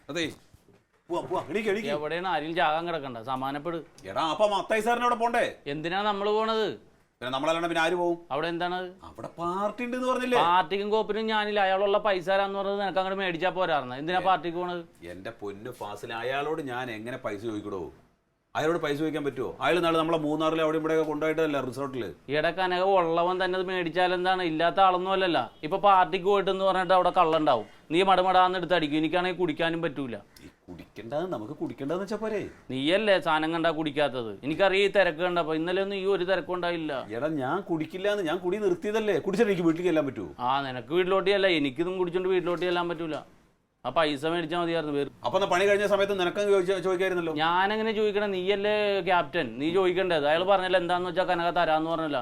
അതെ എവിടെയാണ് ആരും ജാഗം കിടക്കണ്ട സമാനപ്പെട്. എടാ അപ്പൊ മത്തായി സാറിന് അവിടെ പോണ്ടേ? എന്തിനാ നമ്മള് പോണത്? പിന്നെ നമ്മളല്ലാണ്ട് പിന്നെ ആര് പോകും? അവിടെ എന്താണ്? അവിടെ പാർട്ടി ഉണ്ട് പറഞ്ഞില്ലേ? പാർട്ടിക്കും കോപ്പിനും ഞാനില്ല. അയാളുള്ള പൈസ തരാന്ന് പറഞ്ഞത് നിനക്ക് അങ്ങോട്ട് മേടിച്ചാ പോരായിരുന്നു. എന്തിനാ പാർട്ടിക്ക് പോണത്? എന്റെ പൊന്നു ഫാസിൽ, അയാളോട് ഞാൻ എങ്ങനെ പൈസ ചോദിക്കടോ? അയാളോട് പൈസ ചോദിക്കാൻ പറ്റുമോ? അയാൾ നാളെ നമ്മളെ മൂന്നാറിൽ അവിടെ ഇവിടെ കൊണ്ടുപോയിട്ടല്ല റിസോർട്ടില്. ഈടെ കനക ഉള്ളവൻ തന്നെ മേടിച്ചാൽ എന്താണ്? ഇല്ലാത്ത ആളൊന്നും അല്ലല്ല. ഇപ്പൊ പാർട്ടിക്ക് പോയിട്ടെന്ന് പറഞ്ഞിട്ട് അവിടെ കള്ളുണ്ടാവും. നീ മടമടാന്ന് എടുത്ത് അടിക്കും. എനിക്കാണെങ്കിൽ കുടിക്കാനും പറ്റൂല. കുടിക്കണ്ടത് നമുക്ക് കുടിക്കണ്ടെന്ന് വെച്ചാ പോരെ? നീയല്ലേ സാധനം കണ്ടാ കുടിക്കാത്തത്? എനിക്കറിയാം ഈ തിരക്ക് കണ്ടപ്പോ. ഇന്നലെ ഒന്നും ഈ ഒരു തിരക്കും ഉണ്ടായില്ല. എടാ ഞാൻ കുടിക്കില്ലാന്ന്, ഞാൻ കുടി നിർത്തിയതല്ലേ. കുടിച്ചിട്ട് എനിക്ക് വീട്ടിലേക്ക് ചെല്ലാൻ പറ്റുമോ? നിനക്ക് വീട്ടിലോട്ടിയല്ല, എനിക്കിതും കുടിച്ചോണ്ട് വീട്ടിലോട്ട് ചെല്ലാൻ പറ്റൂല. ആ പൈസ മേടിച്ചാൽ മതിയായിരുന്നു. പേര് അപ്പൊ പണി കഴിഞ്ഞ സമയത്ത് നിനക്ക് ചോദിക്കായിരുന്നല്ലോ. ഞാനെങ്ങനെ ചോദിക്കണം? നീയല്ലേ ക്യാപ്റ്റൻ, നീ ചോദിക്കണ്ടത്. അയാൾ പറഞ്ഞല്ലോ എന്താന്ന് വെച്ചാൽ കനക തരാന്ന് പറഞ്ഞല്ല.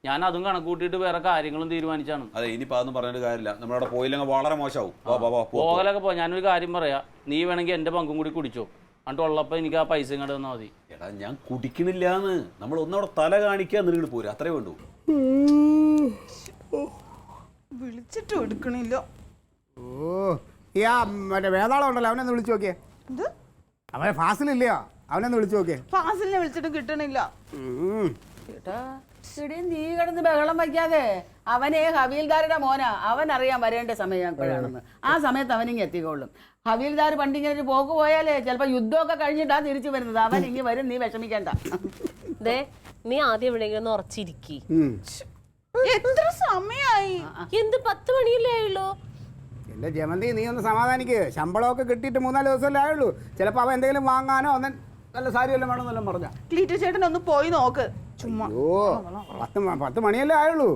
ഞാൻ അതും കണക്ക് കൂട്ടിയിട്ട് വേറെ കാര്യങ്ങളും തീരുമാനിച്ചാണ്. അതെ, ഇനിയിപ്പോ അതൊന്നും പറഞ്ഞിട്ട് കാര്യമില്ല. നമ്മളവിടെ പോയില്ലെങ്കിൽ വളരെ മോശമാവും. പോകലൊക്കെ പോ. ഞാനൊരു കാര്യം പറയാ, നീ വേണമെങ്കിൽ എന്റെ പങ്കും കൂടി കുടിച്ചോ. എന്നിട്ട് ഉള്ളപ്പോ എനിക്ക് ആ പൈസ ഇങ്ങോട്ട് തന്നാൽ മതി. എടാ ഞാൻ കുടിക്കണില്ലാന്ന്. നമ്മൾ ഒന്നവിടെ തല കാണിക്കാൻ നിന്നിട്ട് പോരാ, അത്രേ വേണ്ടു. വിളിച്ചിട്ടും എടുക്കണില്ല. മറ്റേ വേതാളം ഉണ്ടല്ലോ, അവനൊന്ന് വിളിച്ചു നോക്കിയേ. അവനെ ഫാസിലില്ലയോ? അവനൊന്ന് വിളിച്ചു നോക്കിയേ. ഫാസിലിനെ വിളിച്ചിട്ടും കിട്ടണില്ല. നീ കിടന്ന് ബഹളം വയ്ക്കാതെ. അവനെ ഹവീൽദാരുടെ മോനാ. അവൻ അറിയാൻ വരേണ്ട സമയം എപ്പോഴാണെന്ന്. ആ സമയത്ത് അവനിങ്ങ് എത്തിക്കോളും. ഹവീൽദാർ പണ്ടിങ്ങനെ ഒരു പോക്ക് പോയാലേ ചിലപ്പോ യുദ്ധമൊക്കെ കഴിഞ്ഞിട്ടാ തിരിച്ചു വരുന്നത്. അവൻ ഇങ്ങ് വരും, നീ വിഷമിക്കണ്ട. നീ ആദ്യം എവിടെയെങ്കിലും ഉറച്ചിരിക്കി. എത്ര സമയായി? എന്ത് 10 മണിയല്ലേ ആയുള്ളൂ? എന്റെ ജമന്തി, നീ ഒന്ന് സമാധാനിക്ക്. ശമ്പളമൊക്കെ കിട്ടിയിട്ട് 3-4 ദിവസമല്ലേ ആയുള്ളൂ. ചിലപ്പോൾ അവൻ എന്തെങ്കിലും വാങ്ങാനോ ഒന്നും നല്ല സാരി വല്ലതും വേണമെന്നെല്ലാം പറഞ്ഞ. ക്ലീറ്റു ചേട്ടൻ ഒന്ന് പോയി നോക്ക്. ചുമ്മാ 10 മണിയല്ലേ ആയുള്ളൂ.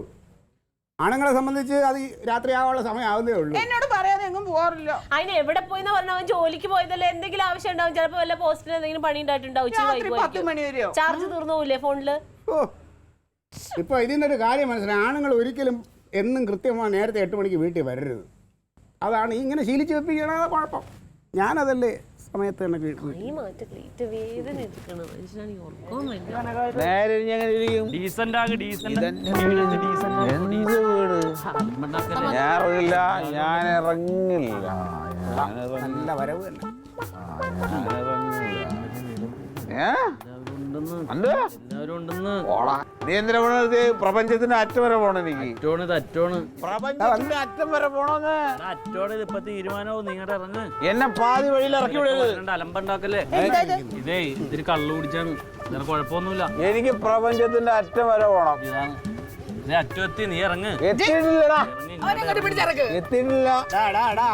ആണുങ്ങളെ സംബന്ധിച്ച് അത് രാത്രി ആവാനുള്ള സമയം ആവുന്നേ ഉള്ളൂ. എന്നോട് പറയാതെ എങ്ങും പോകാറില്ല. അതിന് എവിടെ പോയിന്ന് പറഞ്ഞ അവൻ ജോലിക്ക് പോയതല്ലേ. എന്തെങ്കിലും ആവശ്യം ഉണ്ടാവും. ചിലപ്പോ വല്ല പോസ്റ്റിന് എന്തെങ്കിലും പണി ഉണ്ടായിട്ടുണ്ടാവും. 10 മണി വരെയോ? ചാർജ് തീർന്നു പോവില്ലേ ഫോണില്? ഇപ്പൊ ഇതിന്റെ ഒരു കാര്യം മനസ്സിലായി. ആണുങ്ങൾ ഒരിക്കലും എന്നും കൃത്യമായി നേരത്തെ 8 മണിക്ക് വീട്ടിൽ വരരുത്. അതാണ് ഇങ്ങനെ ശീലിച്ച് വെപ്പിക്കണ കുഴപ്പം. ഞാനതല്ലേ സമയത്ത് തന്നെ ഞാൻ ഇറങ്ങില്ല. നല്ല വരവ് തന്നെ. നീ എന്തിനാ പോണത്? പ്രപഞ്ചത്തിന്റെ അറ്റം വരെ പോണം. എനിക്ക് പ്രപഞ്ചത്തിന്റെ അറ്റം വരെ പോണോന്ന്. ഇപ്പൊ തീരുമാനവും നിങ്ങളുടെ ഇറങ്ങ്. എന്നെ പാതി വഴിയിൽ ഇറക്കി വിടരുത്. അലമ്പുണ്ടാക്കല്ലേ? ഇതേ ഇതിന് കള്ളു കുടിച്ചാണ്. ഇതിന് കുഴപ്പമൊന്നുമില്ല. എനിക്ക് പ്രപഞ്ചത്തിന്റെ അറ്റം വരെ പോണം. അറ്റത്തി നീ ഇറങ്ങ്. എത്തിയിട്ടില്ല.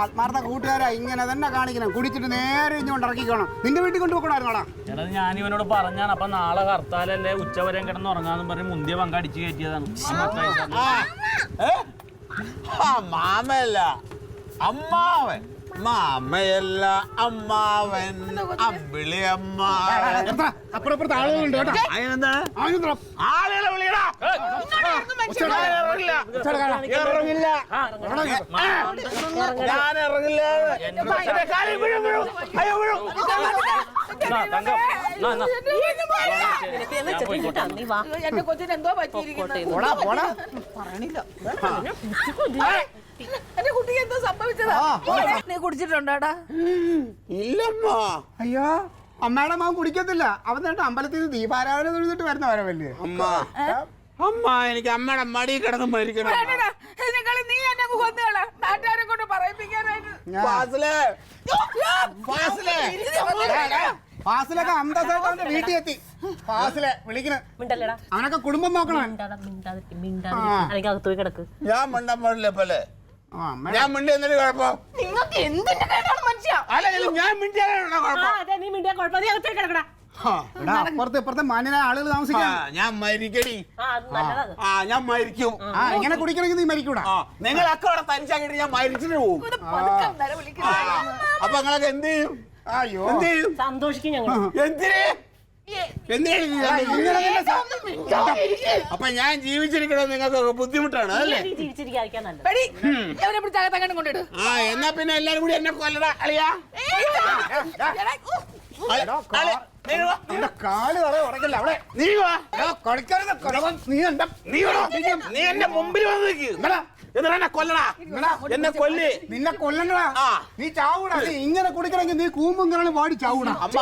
ആത്മാർത്ഥ കൂട്ടുകാരാ, ഇങ്ങനെ തന്നെ കാണിക്കണം. കുടിച്ചിട്ട് നേരെ ഇഞ്ഞോണ്ട് ഇറക്കിക്കണം. നിന്റെ വീട്ടിൽ കൊണ്ടുപോകണമായിരുന്നോടാ. എടാ ഞാൻ ഇവനോട് പറഞ്ഞാണ്. അപ്പൊ നാളെ ഹർത്താലല്ലേ, ഉച്ചവരെ കിടന്ന് ഉറങ്ങാന്നും പറഞ്ഞ് മുന്തിയ പങ്ക അടിച്ചു കയറ്റിയതാണ്. മാമയല്ല, അമ്മാവൻ. മാമയല്ല, അമ്മാവൻ. അമ്പിളി അമ്മാവൻ. അപ്പുറപ്പുറത്ത് ആളുകളുണ്ട് കേട്ടോ. അതിനെന്താ? ആളുകളെ വിളിക്കടാ. ഇറങ്ങില്ല. ഞാൻ ഇറങ്ങില്ല. എന്റെ കൊച്ചിന് എന്തോ പറ്റിയിരിക്കുന്നു. പറയണില്ല. എന്റെ കുട്ടിക്ക് എന്തോ സംഭവിച്ചതാ. നീ കുടിച്ചിട്ടുണ്ടോടാ? ഇല്ലമ്മ. അയ്യോ, അമ്മയുടെ മകൻ കുടിക്കത്തില്ല. അവൻ നേട്ട അമ്പലത്തിൽ നിന്ന് ദീപാരാധന തൊഴുതിട്ട് വരുന്ന വരവല്ലേ. അമ്മ, അമ്മ എനിക്ക് അമ്മയുടെ മടി കിടന്ന് മരിക്കണം. നീ എന്നെ കൊന്നുകള നാട്ടുകാരെ കൊണ്ട് പറയിപ്പിക്കാനായിട്ട്. ഫാസിലൊക്കെ അന്തസ്സായിട്ട് അവന്റെ വീട്ടിൽ എത്തി. ഫാസിലെ വിളിക്കണ അവനൊക്കെ കുടുംബം നോക്കണം. അകത്ത് പോയി കിടക്ക്. ഞാൻ മിണ്ടാൻ പാടില്ല. പോലെ ഞാൻ മിണ്ടി എന്നിട്ട് കുഴപ്പം. നിങ്ങൾക്ക് എന്തിന്റെ കേടാണ് മനുഷ്യ? അല്ലെങ്കിൽ ഞാൻ മിണ്ടിയാലുള്ള കുഴപ്പം. നീ മിണ്ടിയാ കുഴപ്പം. നീ അകത്ത് പോയി കിടക്കടാ. അപ്പുറത്ത് ഇപ്പുറത്തെ മാന്യനായ ആളുകൾ താമസിക്കാം. ഞാൻ മരിക്കടി. ഞാൻ മരിക്കും. ഇങ്ങനെ കുടിക്കണമെങ്കിൽ നീ മരിക്കൂടാ. നിങ്ങളൊക്കെ അവിടെ തനിച്ചാക്കിട്ട് ഞാൻ മരിച്ചിട്ട് പോകും. അപ്പൊ നിങ്ങളൊക്കെ എന്ത് ചെയ്യും? എന്ത് ചെയ്യും? സന്തോഷിക്കും ഞങ്ങൾ. എന്തിന്? അപ്പൊ ഞാൻ ജീവിച്ചിരിക്കണത് നിങ്ങൾക്ക് ബുദ്ധിമുട്ടാണ് അല്ലേ? ജീവിച്ചിരിക്കാൻ നല്ലത്. എന്നാ പിന്നെ എല്ലാരും കൂടി എന്നെ കൊല്ലടാ അളിയാ. നിന്റെ കാല് തറ ഉറക്കില്ല അവിടെ നീ വാ കളിക്കരുത് നീ എന്താ നീ എന്റെ മുമ്പിൽ വന്ന് നിൽക്ക് എന്നിട്ട് എന്നെ കൊല്ലടാ എന്നെ കൊല്ല് നിന്നെ കൊല്ലണ്ടടാ നീ ചാവൂടാ നീ ഇങ്ങനെ കുടിക്കണമെങ്കിൽ നീ കൂമ്പും പാടി ചാവൂടാ അമ്മ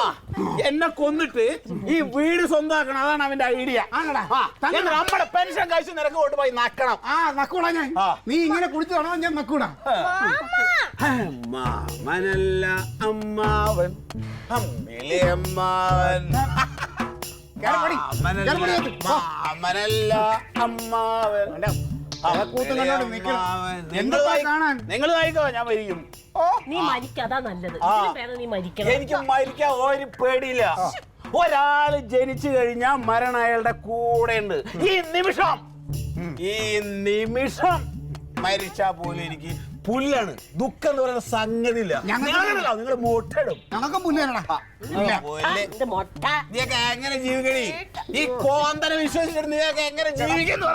എന്നെ കൊന്നിട്ട് ഈ വീട് സ്വന്തമാക്കണം അതാണ് അവന്റെ ഐഡിയ നമ്മുടെ പെൻഷൻ കഴിച്ച് നിനക്ക് കൊണ്ട് പോയി നക്കണം നക്കൂടാ ഞാൻ നീ ഇങ്ങനെ കുടിച്ചു വേണോ ഞാൻ നക്കൂടാ മാമനല്ല അമ്മാവൻ അമ്മിലെ അമ്മാവൻ മാമനല്ല അമ്മാവൻ നിങ്ങൾ വായിക്കോ ഞാൻ മരിക്കും നീ മരിക്കാതാ നല്ലത് ഇതിലും ഭേദം നീ മരിക്കണം എനിക്ക് മരിക്കാൻ ഒരു പേടിയില്ല ഒരാള് ജനിച്ചു കഴിഞ്ഞാൽ മരണം അയാളുടെ കൂടെ ഉണ്ട് ഈ നിമിഷം മരിച്ചാ പോലും എനിക്ക് പുല്ലാണ് ദുഃഖം എന്ന് പറയുന്ന സംഗതി ഇല്ല നിങ്ങൾ മുട്ടയിടും ഞങ്ങൾക്ക് പുല്ലേനടാ നീയൊക്കെ എങ്ങനെ ജീവിക്കണി ഈ കോന്തനെ വിശ്വസിച്ചിട്ട് നീയൊക്കെ എങ്ങനെ ജീവിക്കുന്നു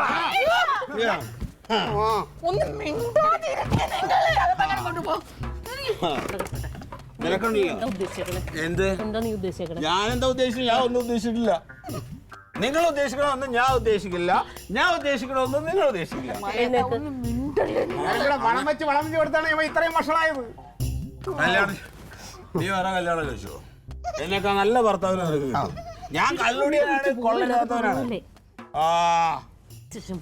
എന്ത് എന്താ നീ ഉദ്ദേശിക്കണേ ഞാനെന്താ ഉദ്ദേശിച്ചത് ഞാൻ ഒന്നും ഉദ്ദേശിച്ചിട്ടില്ല നിങ്ങൾ ഉദ്ദേശിക്കണമെന്ന് ഞാൻ ഉദ്ദേശിക്കില്ല ഞാൻ ഉദ്ദേശിക്കണമെന്ന് നിങ്ങൾ ഉദ്ദേശിക്കില്ല വളം വെച്ച് കൊടുത്താണ് ഇവ ഇത്രയും വഷളായത് കല്യാണം നീ വേറെ കല്യാണം കഴിച്ചോ എന്നൊക്കെ നല്ല ഭർത്താവിനെ ഞാൻ കല്ലുടിയാണ് കൊള്ളരുതാത്തവനാണ്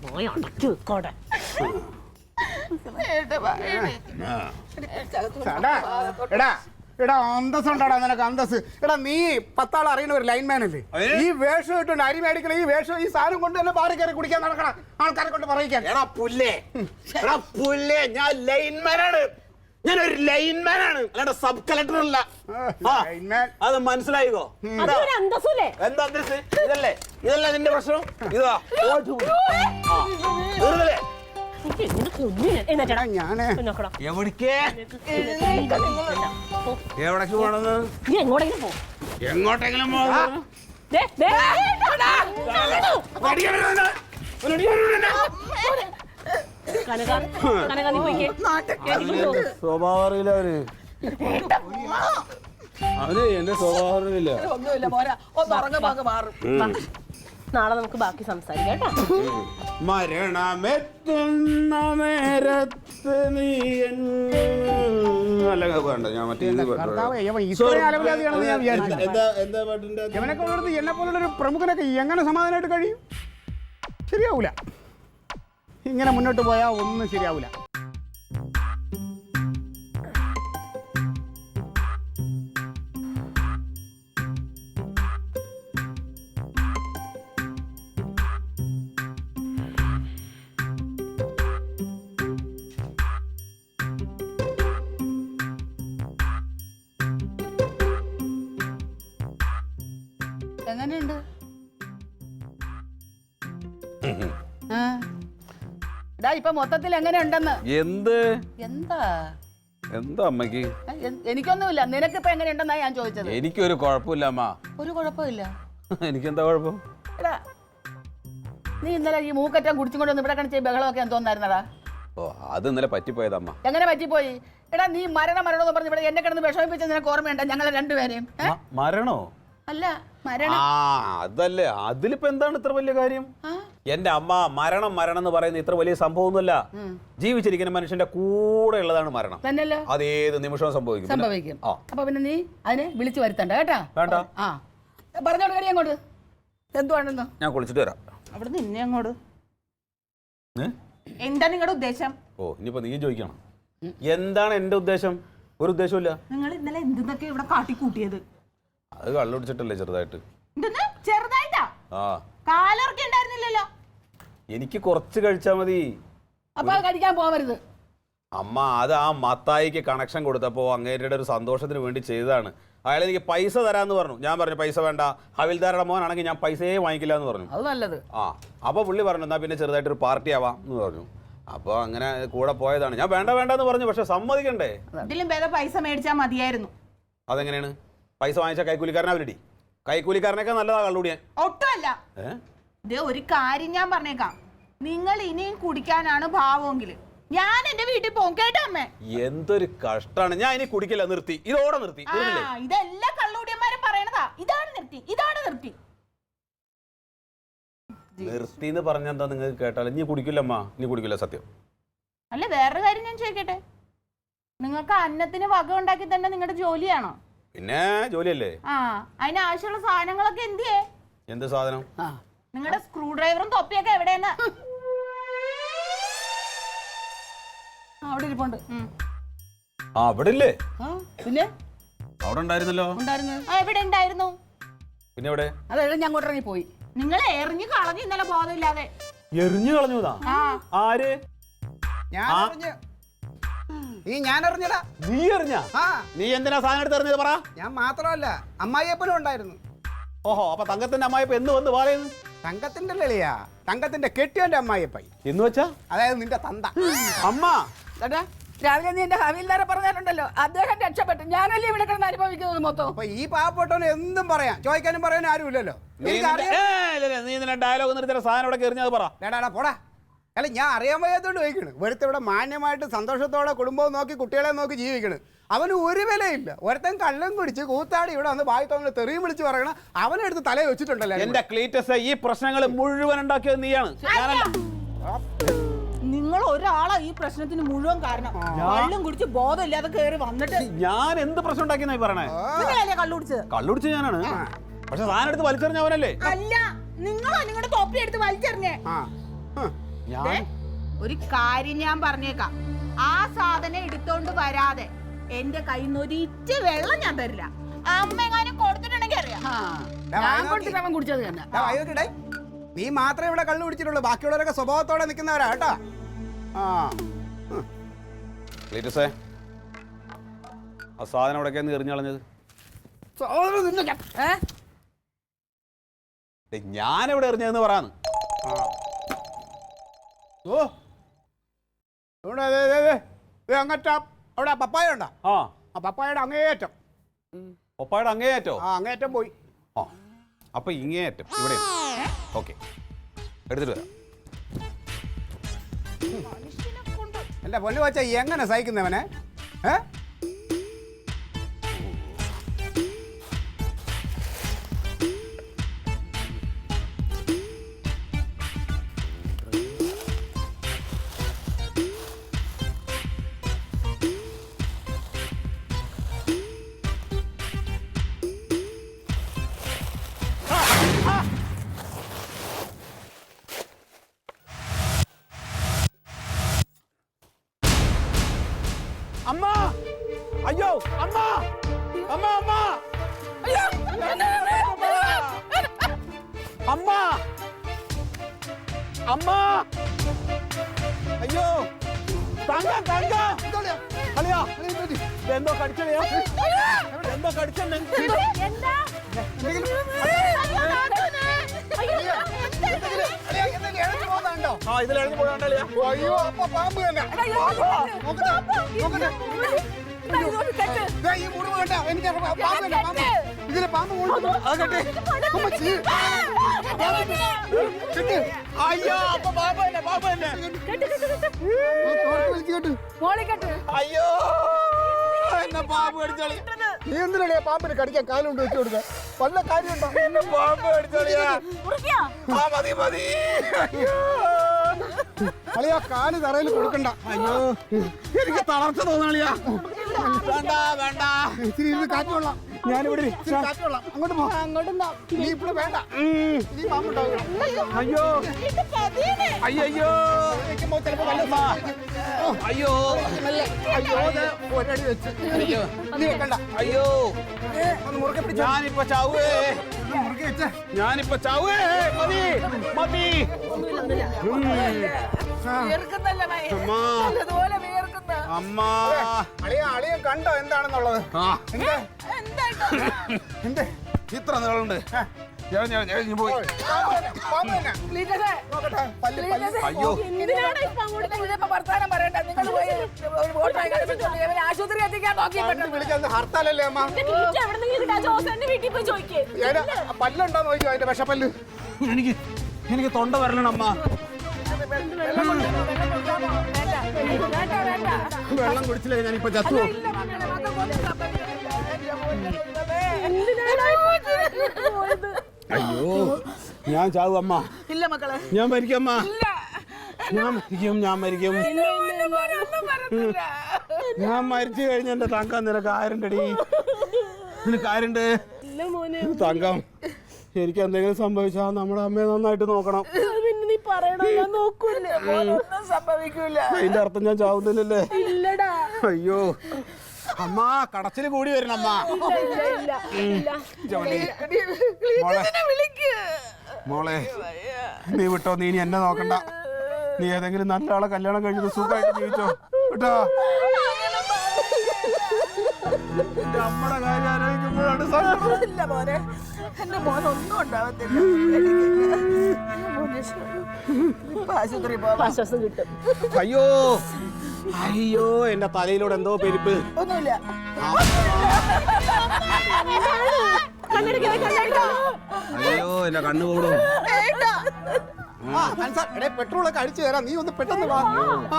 പോയി അടക്കി വെക്കോടെ എടാ അന്തസ് ഉണ്ടാടാ നിനക്ക് അന്തസ് എടാ നീ 10 ആൾ അറിയുന്ന ഒരു ലൈൻമാൻ അല്ലേ ഈ വേഷം ഇട്ടുണ്ട് അരി മേടിക്കണ ഈ വേഷം ഈ സാധനം കൊണ്ട് തന്നെ ബാറി കയറി കുടിക്കാൻ നടക്കണം ആൾക്കാരെ കൊണ്ട് പറയിക്കാൻ എടാ പുല്ലേ ഞാൻ ലൈൻമാനാണ് ഞാനൊരു ലൈൻമാനാണ് അല്ലാണ്ട് സബ് കളക്ടർ അല്ല അത് മനസ്സിലായിക്കോ എന്താ അന്തസ് ഇതല്ലേ നിന്റെ പ്രശ്നം ഇതാ എവിടേക്ക് പോണെന്ന് എങ്ങോട്ടെങ്കിലും സ്വഭാവം അറിയില്ല അവന് എന്റെ സ്വഭാവം അറിയില്ല നാളെ നമുക്ക് ബാക്കി സംസാരിക്കാം കേട്ടോ മരണമെത്തുന്ന നേരത്ത് നീ എന്നെ പോലുള്ളൊരു പ്രമുഖനൊക്കെ എങ്ങനെ സമാധാനമായിട്ട് കഴിയും ശരിയാവൂല ഇങ്ങനെ മുന്നോട്ട് പോയാൽ ഒന്നും ശരിയാവൂല എങ്ങനെയുണ്ട് ഇപ്പൊ മൊത്തത്തിൽ എങ്ങനെയുണ്ടെന്ന് എന്താ അമ്മക്ക് എനിക്കൊന്നുമില്ല നിനക്കിപ്പോ എങ്ങനെയുണ്ടെന്നാ ഞാൻ ചോദിച്ചത് എനിക്കൊരു കുഴപ്പമില്ല അമ്മ ഒരു കുഴപ്പമില്ല എനിക്കെന്താ കുഴപ്പം എടാ നീ ഇന്നലെ ഈ മൂക്കറ്റം കുടിച്ചുകൊണ്ട് വന്ന് ഇവിടെ കാണിച്ച ബഹളമൊക്കെ എന്തോന്നായിരുന്നടാ ഓ അത് ഇന്നലെ പറ്റിപ്പോയതമ്മ എങ്ങനെ പറ്റിപ്പോയി എടാ നീ മരണമെന്ന് പറഞ്ഞ് ഇവിടെ എന്നെ കിടന്ന് വിഷമിപ്പിച്ച നിനക്ക് ഓർമ്മയുണ്ട ഞങ്ങളെ രണ്ടുപേരെയും മരണോ അല്ല മരണം അതല്ലേ അതിലിപ്പോ എന്താണ് ഇത്ര വലിയ കാര്യം എന്റെ അമ്മ മരണം എന്ന് പറയുന്നത് ഇത്ര വലിയ സംഭവമൊന്നുമല്ല ജീവിച്ചിരിക്കുന്ന മനുഷ്യന്റെ കൂടെ ഉള്ളതാണ് മരണം തന്നെയല്ലോ അതേത് നിമിഷവും സംഭവിക്കും അപ്പൊ പിന്നെ നീ അതിനെ വിളിച്ചു വരുത്തണ്ട കേട്ടാ വേണ്ട പറഞ്ഞോട് കടി അങ്ങോട്ട് എന്തുവാണെന്ന് ഞാൻ കുളിച്ചിട്ട് വരാം അവിടെ നിന്നെ അങ്ങോട്ട് എന്താ നിങ്ങളുടെ ഉദ്ദേശം ഓ ഇനിയിപ്പോ നീ ചോദിക്കണം എന്താണ് എന്റെ ഉദ്ദേശം ഒരു ഉദ്ദേശമില്ല നിങ്ങൾ ഇന്നലെ എന്തൊക്കെ ഇവിടെ കാട്ടിക്കൂട്ടിയത് അത് കള്ളുടിച്ചിട്ടല്ലേ ചെറുതായിട്ട് ചെറുതായിട്ടാ കാലൊക്കെ ഉണ്ടായിരുന്നില്ലല്ലോ എനിക്ക് കുറച്ച് കഴിച്ചാ മതി അപ്പൊ അത് കഴിക്കാൻ പോവരുത് അമ്മ അത് ആ മത്തായിക്ക് കണക്ഷൻ കൊടുത്തപ്പോ അങ്ങേരുടെ ഒരു സന്തോഷത്തിന് വേണ്ടി ചെയ്തതാണ് അയാൾ എനിക്ക് പൈസ തരാന്ന് പറഞ്ഞു ഞാൻ പറഞ്ഞു പൈസ വേണ്ട ഹവിൽദാരുടെ മോനാണെങ്കിൽ ഞാൻ പൈസയെ വാങ്ങിക്കില്ല എന്ന് പറഞ്ഞു അത് നല്ലത് അപ്പൊ പുള്ളി പറഞ്ഞു എന്നാ പിന്നെ ചെറുതായിട്ടൊരു പാർട്ടി ആവാം എന്ന് പറഞ്ഞു അപ്പൊ അങ്ങനെ കൂടെ പോയതാണ് ഞാൻ വേണ്ടെന്ന് പറഞ്ഞു പക്ഷെ സമ്മതിക്കണ്ടേ ഇതിലും ഭേദം പൈസ മേടിച്ചാൽ മതിയായിരുന്നു അതെങ്ങനെയാണ് പൈസ വാങ്ങിച്ച കൈക്കൂലിക്കാരനാവില്ലടി കൈക്കൂലിക്കാരനൊക്കെ നല്ലതാ കള്ളുടിയാൻ ഒട്ടുമല്ല ഇത് ഒരു കാര്യം ഞാൻ പറഞ്ഞേക്കാം നിങ്ങൾ ഇനിയും കുടിക്കാനാണ് ഭാവമെങ്കിൽ ഞാൻ എന്റെ വീട്ടിൽ പോകും കേട്ടോ അമ്മേ എന്തൊരു കഷ്ടാണ് ഞാൻ ഇനി കുടിക്കില്ല നിർത്തി ഇതോടെ നിർത്തി ഇതെല്ലാ കള്ളുടിയന്മാരും പറയണതാ ഇതാണ് നിർത്തി, ഇതാണ് നിർത്തി. നിർത്തി എന്ന് പറഞ്ഞെന്താ നിങ്ങൾക്ക് കേട്ടാൽ ഇനി കുടിക്കില്ലമ്മ, ഇനി കുടിക്കില്ല സത്യം. അല്ല വേറൊരു കാര്യം ഞാൻ ചോദിക്കട്ടെ, നിങ്ങൾക്ക് അന്നത്തിന് വക ഉണ്ടാക്കി തന്നെ നിങ്ങളുടെ ജോലിയാണോ? പിന്നെ ജോലിയല്ലേ. ആ, അതിന് ആവശ്യമുള്ള സാധനങ്ങളൊക്കെ എന്തിയേ? എന്ത് സാധനം? നിങ്ങളുടെ സ്ക്രൂ ഡ്രൈവറും തൊപ്പിയൊക്കെ എവിടെയെന്ന്? അവിടെ ഇരിപ്പുണ്ട്. ആ അവിടെ ഇല്ലേ? പിന്നെ അവിടെ ഉണ്ടായിരുന്നല്ലോ. ഉണ്ടായിരുന്നു. എവിടെ ഉണ്ടായിരുന്നു? പിന്നെ എവിടെ? അത് എഴുതി അങ്ങോട്ട് ഇറങ്ങി പോയി. നിങ്ങൾ എറിഞ്ഞു കളഞ്ഞു ഇന്നലെ ബോധമില്ലാതെ. എറിഞ്ഞു കളഞ്ഞതാ? ആര്? ഞാൻ അറിഞ്ഞു. ഞാൻ അറിഞ്ഞടാ. നീ എറിഞ്ഞ? ആ, നീ എന്തിനാ സാധനം എടുത്ത് എറിഞ്ഞത് പറ. ഞാൻ മാത്രമല്ല, അമ്മായിയപ്പനും ഉണ്ടായിരുന്നു. ഓഹോ, അപ്പൊ തങ്കത്തിന്റെ അമ്മായിപ്പ എന്ന് വന്ന് പറയുന്നു? തങ്കത്തിന്റെ ലളിയാ, തങ്കത്തിന്റെ കെട്ടിയന്റെ അമ്മായിയപ്പായി എന്ന് വെച്ചാ? അതായത് നിന്റെ തന്ത. അമ്മ ചേട്ടാ, രാവിലെ നീ എന്റെ ഹവീൽദാരെ പറഞ്ഞിട്ടുണ്ടല്ലോ, അദ്ദേഹം രക്ഷപ്പെട്ടു. ഞാനല്ലേ ഇവിടെ കിടന്ന് അനുഭവിക്കുന്നത് മൊത്തം. അപ്പൊ ഈ പാവപ്പെട്ടവന് എന്തും പറയാം, ചോദിക്കാനും പറയാനും ആരും ഇല്ലല്ലോ. നീ നിന്നെ ഡയലോഗ് നിർത്തിയ സാധനം ഇവിടെ എറിഞ്ഞത് പറ. ഡാടാ പോടാ. അല്ല, ഞാൻ അറിയാൻ വയ്യാത്തോണ്ട് ചോദിക്കണ്. ഒരുത്ത ഇവിടെ മാന്യമായിട്ട് സന്തോഷത്തോടെ കുടുംബവും നോക്കി കുട്ടികളെ നോക്കി ജീവിക്കണ്. അവന് ഒരു വിലയില്ല. ഒരുത്തൻ കള്ളം കുടിച്ച് കൂത്താടി ഇവിടെ വന്ന് ബായിത്തോമിൽ തെറിയും വിളിച്ച് പറയണം. അവനെടുത്ത് തലയിൽ വെച്ചിട്ടുണ്ടല്ലോ. എന്റെ ക്ലീറ്റസ്, ഈ പ്രശ്നങ്ങൾ മുഴുവൻ ഉണ്ടാക്കിയത് നീയാണ്, ഞാനല്ല. നിങ്ങൾ ഒരാളാ ഈ പ്രശ്നത്തിന് മുഴുവൻ കാരണം. കള്ളും കുടിച്ച് ബോധമില്ലാതെ കേറി വന്നിട്ട് ഞാൻ എന്ത് പ്രശ്നം ഉണ്ടാക്കിയെന്നായി പറയണേ? നിങ്ങളല്ലേ കള്ളുടിച്ചത്? കള്ളുടിച്ച് ഞാനാണ്, പക്ഷെ സാധനം എടുത്ത് വലിച്ചെറിഞ്ഞവനല്ലേ? അല്ല, നിങ്ങളോ നിങ്ങളുടെ തൊപ്പി എടുത്ത് വലിച്ചെറിഞ്ഞേ. ഞാൻ ഒരു കാര്യം ഞാൻ പറഞ്ഞേക്കാം, ആ സാധനം എടുത്തോണ്ട് വരാതെ എന്റെ കയ്യിൽ നിന്ന് ഒരിറ്റ് വെള്ളം ഞാൻ തരില്ല. അമ്മ എങ്ങാനും കൊടുത്തിട്ടുണ്ടെങ്കിൽ അറിയാം. ഞാൻ കൊടുത്തിട്ട് അവൻ കുടിച്ചത് തന്നെ. നീ മാത്രമേ ഇവിടെ കള്ളു കുടിച്ചിട്ടുള്ളൂ, ബാക്കിയുള്ളവരൊക്കെ സ്വഭാവത്തോടെ നിൽക്കുന്നവരാ കേട്ടോ. ക്ലീറ്റസേ, ആ സാധനം എവിടേക്കാന്ന് എറിഞ്ഞു കളഞ്ഞത്? ഞാൻ എവിടെ എറിഞ്ഞതെന്ന് പറയാന്ന്. ഓ, അങ്ങറ്റം അവിടെ പപ്പായ ഉണ്ടോ? ആ പപ്പായയുടെ അങ്ങേയറ്റം. പപ്പായുടെ അങ്ങേയറ്റോ? ആ, അങ്ങേയറ്റം പോയി. ആ, അപ്പൊ ഇങ്ങേയറ്റം ഇവിടെ. ഓക്കെ, എടുത്തിട്ട് വരാം. എന്റെ പൊന്നു വച്ച എങ്ങനെ സഹിക്കുന്നവനെ? അമ്മ, അയ്യോ അമ്മ, അമ്മ, അമ്മ, അമ്മ, അമ്മ, അയ്യോ, തങ്ക, തങ്ക, കളിയാ, എന്തോ കടിച്ചളിയാ, എന്തോ കടിച്ചെന്നെ. ആ, ഇതിലെഴുതി പോയാണ്ടല്ലേ? അയ്യോ, അപ്പൊ പാമ്പ് തന്നെ. ഈ മുറിവ് കണ്ടോ? എനിക്ക് പാമ്പ് തന്നെ, പാമ്പ്. ഇതിലെ പാമ്പ് അയ്യോ, അപ്പൊ പാമ്പ് തന്നെ, പാമ്പ് തന്നെ. അയ്യോ, എന്നെ പാമ്പ് കടിച്ചളി. നീ എന്തിനാ പാമ്പിന് കടിക്കാൻ കാലുകൊണ്ട് വെച്ചു കൊടുക്കുക? വല്ല കാര്യമുണ്ടോ? എന്നെ പാമ്പ് കടിച്ചളിയാ. ആ, മതി മതി. അളിയാ, കാല് തറയിൽ കൊടുക്കണ്ട. അയ്യോ, എനിക്ക് തളർച്ച തോന്നളിയാ. വേണ്ട വേണ്ട, ഇച്ചിരി ഇരുന്ന് കാറ്റ് കൊള്ളാം. ഞാനിവിടെ കാറ്റ് കൊള്ളാം. അങ്ങോട്ട് പോ. നീ ഇവിടെ വേണ്ട. നീ പാമ്പുണ്ടാവുക. അയ്യോ അയ്യോ ചിലപ്പോ വല്ല അയ്യോ അയ്യോ, ഒരടി വെച്ച്. അയ്യോ നീ വെക്കണ്ട. അയ്യോ, ഒന്ന് മുറുകെ പിടിച്ച്. ഞാനിപ്പോ ചാവേ, മുറുകെ വെച്ച്. ഞാനിപ്പോ ചാവേ. മതി മതി. അമ്മ, അളിയൻ കണ്ടോ എന്താണെന്നുള്ളത്? എന്ത് ഇത്ര നീളുണ്ട്. പോയി. പാമ്പ് തന്നെ. നോക്കട്ടെ, പല്ല്, പല്ല്. അയ്യോ, വർത്താനം പറയണ്ട. നിങ്ങൾ പോയി ഒരു വോട്ട് വാങ്ങിക്കാൻ ആശുപത്രി എത്തിക്കാൻ നോക്കി. വിളിക്കുന്നത് ഹർത്താലല്ലേ അമ്മ? വീട്ടിൽ പോയി ചോദിക്കേ. പല്ലുണ്ടോ നോക്കിയോ? അതിന്റെ വിഷപ്പല്ല്. എനിക്ക് തൊണ്ട വരലണം അമ്മ. വെള്ളം കുടിച്ചില്ലേ ഞാനിപ്പോ ചത്തു. അയ്യോ ഞാൻ ചാവും അമ്മ. ഇല്ല മക്കളെ, ഞാൻ മരിക്കും അമ്മ. ഞാൻ മരിക്കും. ഞാൻ മരിച്ചു കഴിഞ്ഞ എന്റെ തങ്കം നിനക്ക് ആരുണ്ടടി? നിനക്ക് ആരുണ്ട്? തങ്കം, എനിക്ക് എന്തെങ്കിലും സംഭവിച്ചാൽ നമ്മുടെ അമ്മയെ നന്നായിട്ട് നോക്കണം. പിന്നെ നീ പറയണോ, ഞാൻ നോക്കൂല്ലേ? ഒന്നും സംഭവിക്കൂല. അതിന്റെ അർത്ഥം ഞാൻ ചാവുന്നില്ലല്ലേ? ഇല്ലടാ. അയ്യോ അമ്മ, കടച്ചില് കൂടി വരണം അമ്മ. മോളെ നീ വിട്ടോ, നീ ഇനി എന്നെ നോക്കണ്ട. നീ ഏതെങ്കിലും നല്ല ആളെ കല്യാണം കഴിഞ്ഞത് സുഖമായിട്ട് ജീവിച്ചോ കേട്ടോ. എന്റെ അമ്മയുടെ കാര്യം ആലോചിക്കുമ്പോഴാണ് സങ്കടം. ഇല്ല മോനെ, എന്റെ മോനൊന്നും ഉണ്ടാവത്തില്ല. ആശുപത്രി പോവാം, ആശ്വാസം കിട്ടും. അയ്യോ അയ്യോ, എന്റെ തലയിലൂടെ എന്തോ പെരുപ്പ്. ഒന്നുമില്ല. അയ്യോ എന്റെ കണ്ണു കൂടും. പെട്രോളൊക്കെ അടിച്ചു തരാം, നീ ഒന്ന് പെട്ടെന്ന് വാ. ആ,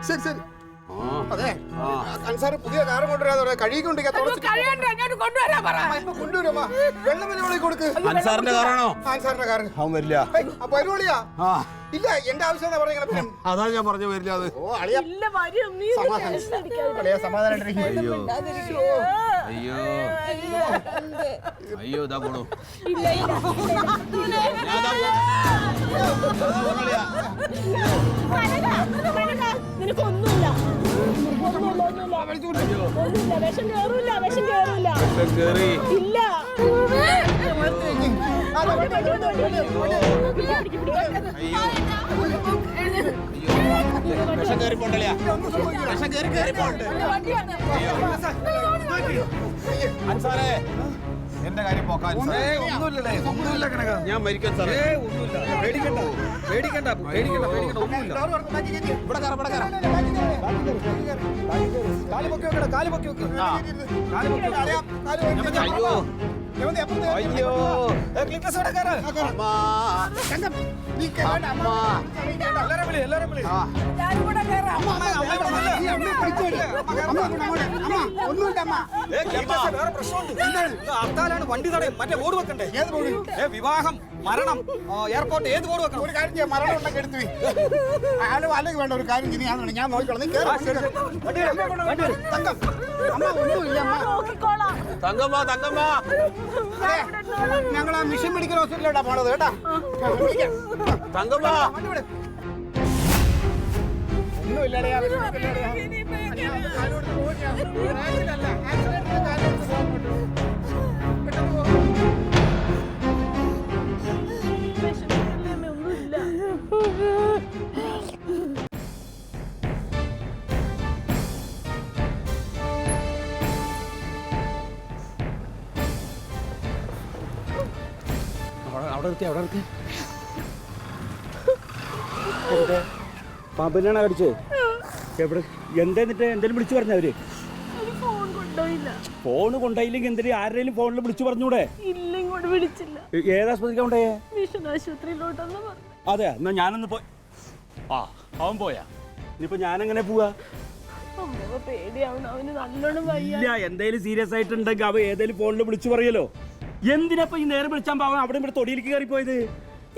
ശരി ശരി. അതെ, അൻസാർ പുതിയ കാറ് കൊണ്ടുവരാതെ കഴുകിക്കൊണ്ടിരിക്കാൻ കൊണ്ടുവരുമ്പോ വെള്ളം വില കൊടുക്ക്. അൻസാറിന്റെ കാറാണോ? അൻസാറിന്റെ കാറ് അവൻ വരില്ല. പരിപാടിയാ? ആ ഇല്ല, എന്റെ ആവശ്യം എന്താ പറയുക? അതാ ഞാൻ പറഞ്ഞു വരില്ല. അത് ഓ അളിയ ഇല്ല, വരും. നീ സമാധാനം. അയ്യോ അയ്യോ ഇതാ പോണു. നിനക്കൊന്നുമില്ല, ഒന്നുമില്ല. വിഷം കേറൂല. കേറി ഇല്ല. വിഷം കയറി പോണ്ടല്ലേ? വിഷം കയറി പോണ്ട്. അൻസാറേ, എന്റെ കാര്യം പോക്കാൻ ഞാൻ മരിക്കാൻ സാറേ. പേടിക്കണ്ട ഒന്നുമില്ല. ഇവിടെ കയറാം, ഇവിടെ കയറാം. കാല് പൊക്കി വെക്കടാ, കാല് പൊക്കി വെക്ക്. അയ്യോ അയ്യോ എല്ലാരും വിളി. വേറെ പ്രശ്നമുണ്ട്. ഹർത്താലാണ്, വണ്ടി തടയും. മറ്റേ ബോർഡ് വെക്കണ്ടേ? ഏത് ബോർഡ്? വിവാഹം, മരണം, എയർപോർട്ട്, ഏത് ബോർഡ് വെക്കണം? ഒരു കാര്യം ചെയ്യാം, മരണം ഉണ്ടെങ്കിൽ എടുത്തു ആരും അല്ലെങ്കിൽ വേണ്ട. ഒരു കാര്യം ചെയ്യാൻ ഞാൻ നോക്കിക്കോളാം. നീ കേറി തങ്കം. അമ്മ ഒന്നുമില്ല അമ്മ. നോക്കിക്കോളാം. തങ്കമ്മ ഞങ്ങൾ ആ മിഷൻ മെഡിക്കൽ ഹോസ്പിറ്റലിലോട്ടാ പോണത് കേട്ടാ. തങ്കമ്മ അവിടെ നിർത്തി. പാമ്പിനാണ് കടിച്ചത്? എവിടെ എന്തെന്നിട്ട് എന്തെങ്കിലും വിളിച്ചു പറഞ്ഞവര്? ഫോൺ കൊണ്ടുപോയില്ല. ഫോണ് കൊണ്ടായില്ലെങ്കിൽ എന്തെങ്കിലും ആരുടെയും ഫോണിൽ വിളിച്ചു പറഞ്ഞൂടെ? ഇല്ല, ഇങ്ങോട്ട് വിളിച്ചില്ല. ഏതാസ്പത്രിക്കാ കൊണ്ടേ? മിഷൻ ആശുപത്രിയിലോട്ടെന്ന് പറഞ്ഞു. അതെ, എന്നാ ഞാനൊന്ന് പോയി. ആ, അവൻ പോയാ? ഇനിയിപ്പോ ഞാനെങ്ങനെ പോവാ? അമ്മ പേടിയാവണം, അവന് നല്ലോണം വയ്യ. ഇല്ല, എന്തേലും സീരിയസ് ആയിട്ടുണ്ടെങ്കിൽ അവ ഏതെങ്കിലും ഫോണിൽ വിളിച്ചു പറയല്ലോ. എന്തിനാ ഈ നേരം വിളിച്ചാൽ അവൻ അവിടെ ഇവിടെ തൊടിയിലേക്ക് കയറിപ്പോയത്?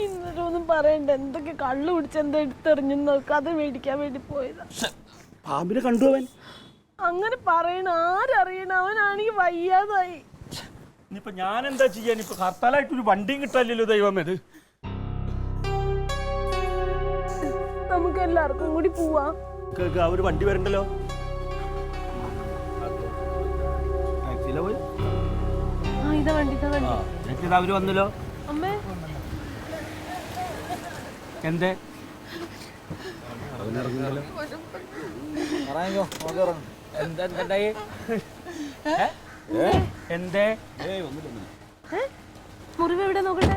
ഇന്നൊന്നും പറയണ്ട, എന്തൊക്കെ കള്ളു പിടിച്ച് എന്താ എടുത്തെറിഞ്ഞു നോക്ക്, അത് മേടിക്കാൻ വേണ്ടി പോയതാ. പാമ്പിനെ കണ്ടു അവൻ? അങ്ങനെ പറയണ, ആരറിയണ? അവനാണെങ്കിൽ വയ്യാതായി. ഇനിയിപ്പോ ഞാൻ എന്താ ചെയ്യാൻ? ഇപ്പൊ ഹർത്താലായിട്ടൊരു വണ്ടിയും കിട്ടാനില്ലല്ലോ ദൈവം. ഇത് നമുക്ക് എല്ലാവർക്കും കൂടി പോവാം. ഒരു വണ്ടി വരണ്ടല്ലോ. ടാക്സിയിലാ പോയി? ഇതാ വണ്ടി. അവര് വന്നല്ലോ. അമ്മേ, എന്തേ എന്തേ? മുറിവ് എവിടെ നോക്കട്ടെ?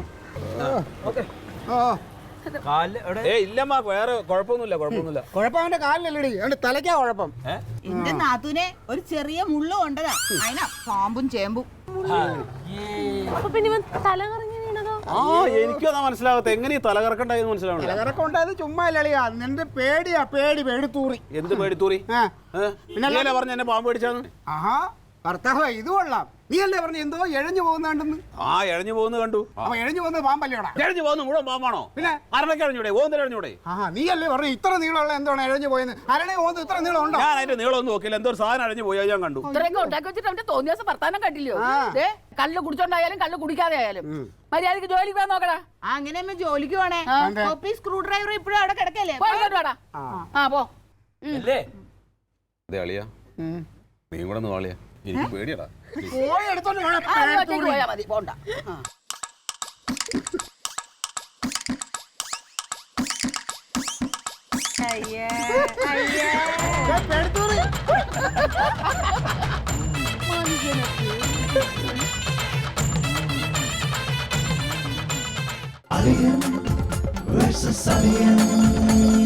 ഇല്ലമ്മ, വേറെ കുഴപ്പമൊന്നുമില്ല. കുഴപ്പം അവന്റെ കാലിലല്ലടി, അവന്റെ തലയ്ക്കാ കുഴപ്പം. എന്റെ നാത്തൂനെ ഒരു ചെറിയ മുള്ളു കൊണ്ടതാ, അതിനാ പാമ്പും ചേമ്പും. അപ്പൊ പിന്നെ ഇവൻ തല കറങ്ങി വീണതോ? എനിക്കും അതാ മനസ്സിലാകത്ത. എങ്ങനെ ഈ തലകറക്കുണ്ടായെന്ന് മനസ്സിലാവണം. തലകറക്കം ഉണ്ടായത് ചുമ്മാ അല്ലളിയാ, നിന്റെ പേടിയാ. പേടിത്തൂറി. എന്ത് പേടിത്തൂറി? ആ പിന്നെ പറഞ്ഞ എന്നെ പാമ്പ് പേടിച്ചാന്ന്? ആഹാ, ഭർത്താവ് ഇത് കൊള്ളാം. നീ അല്ലേ പറഞ്ഞു എന്തോ എഴഞ്ഞു പോകുന്നുണ്ടെന്ന്? ആ എഴഞ്ഞു പോകുന്ന കണ്ടു. അപ്പൊ എഴഞ്ഞു പോകുന്നത് പാമ്പല്ലേടാ? എഴഞ്ഞു പോകുന്ന മുഴുവൻ പാമ്പാണോ? പിന്നെ അരണയ്ക്ക് എഴഞ്ഞൂടെ? ഓന്തിന് എഴഞ്ഞൂടെ? നീ അല്ലേ പറഞ്ഞു ഇത്ര നീളമുള്ള എന്താണ് എഴഞ്ഞു പോയെന്ന്? അരണേ പോകുന്നത് ഇത്ര നീളം ഉണ്ടോ? ഞാൻ അതിന്റെ നീളമൊന്നും നോക്കില്ല. എന്തോ ഒരു സാധനം അഴഞ്ഞു പോയി, ഞാൻ കണ്ടു. ഇത്രയൊക്കെ ഉണ്ടാക്കി വെച്ചിട്ട് അവന്റെ തോന്നിയ ദിവസം വർത്താനം കണ്ടില്ലയോ? കള്ള് കുടിച്ചോണ്ടായാലും കള്ള് കുടിക്കാതെ ആയാലും മര്യാദക്ക് ജോലിക്ക് പോകാൻ നോക്കടാ. അങ്ങനെ ജോലിക്ക് പോണേ. സ്ക്രൂ ഡ്രൈവർ ഇപ്പോഴും അവിടെ കിടക്കല്ലേ? പോ. അതെ അളിയാ, നീ കൂടെ ഒന്ന് വാളിയാ, എനിക്ക് പേടിയടാ. പോയി എടുത്തോണ്ട് വേണം. പോയാ മതി, പോണ്ട. Alien versus Alien.